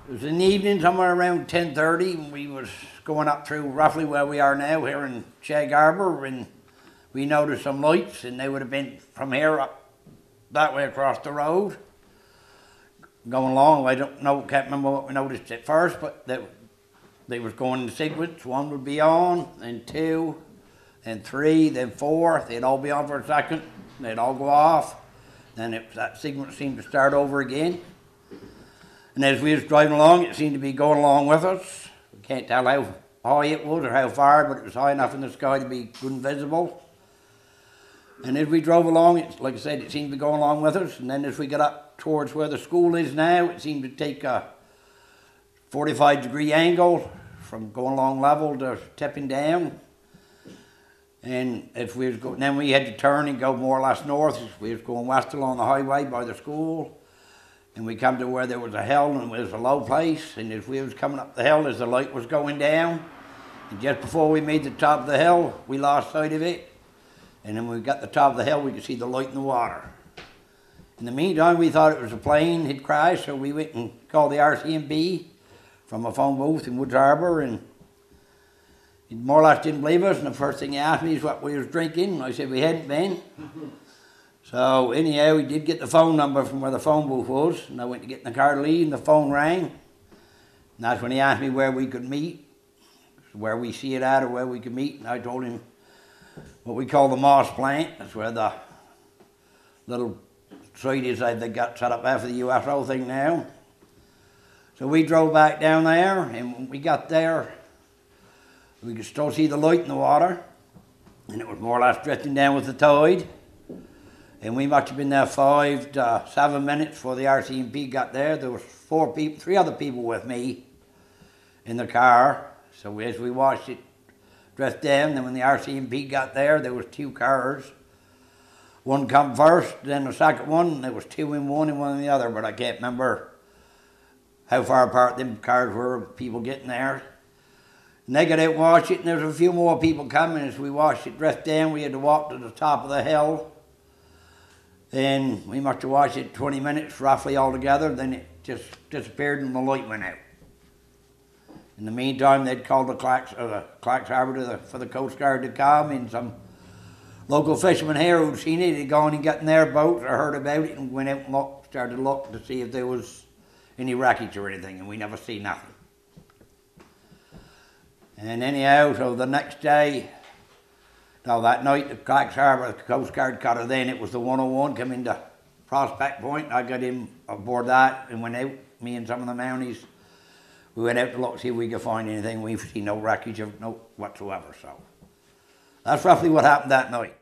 It was in the evening, somewhere around 10:30, and we was going up through roughly where we are now, here in Shag Harbour, and we noticed some lights, and they would have been from here up that way across the road. Going along, I don't know, can't remember what we noticed at first, but they was going in sequence. One would be on, then two, then three, then four. They'd all be on for a second, they'd all go off. Then that sequence seemed to start over again. And as we was driving along, it seemed to be going along with us. We can't tell how high it was or how far, but it was high enough in the sky to be good and visible. And as we drove along, like I said, it seemed to be going along with us. And then as we got up towards where the school is now, it seemed to take a 45-degree angle from going along level to tipping down. And if we was then we had to turn and go more or less north. We was going west along the highway by the school. And we come to where there was a hill and it was a low place. And as we was coming up the hill, as the light was going down, and just before we made the top of the hill, we lost sight of it. And then when we got to the top of the hill, we could see the light in the water. In the meantime, we thought it was a plane had crashed, so we went and called the RCMP from a phone booth in Woods Harbour, and he more or less didn't believe us. And the first thing he asked me is what we was drinking. And I said we hadn't been. So anyhow, we did get the phone number from where the phone booth was, and I went to get in the car to leave, and the phone rang. And that's when he asked me where we could meet, where we see it at or where we could meet. And I told him what we call the Moss plant. That's where the little site is they got set up after the UFO thing now. So we drove back down there, and when we got there, we could still see the light in the water, and it was more or less drifting down with the tide. And we must have been there 5 to 7 minutes before the RCMP got there. There was 3 other people with me in the car. So as we watched it drift down, then when the RCMP got there, there was 2 cars. One come first, then the second one, and there was 2 in one and 1 in the other, but I can't remember how far apart them cars were of people getting there. And they got out and watched it, and there was a few more people coming. As we watched it drift down, we had to walk to the top of the hill. And we must have watched it 20 minutes roughly altogether, then it just disappeared and the light went out. In the meantime, they'd called the Clacks Harbour for the Coast Guard to come, and some local fishermen here who'd seen it had gone and got in their boats or heard about it and went out and started to look to see if there was any wreckage or anything, and we never see nothing. And anyhow, so the next day, that night, the Clacks Harbour, the Coast Guard cutter then, it was the 101 coming to Prospect Point. I got him aboard that and went out, me and some of the Mounties. We went out to look, see if we could find anything. We've seen no wreckage of no whatsoever, so. That's roughly what happened that night.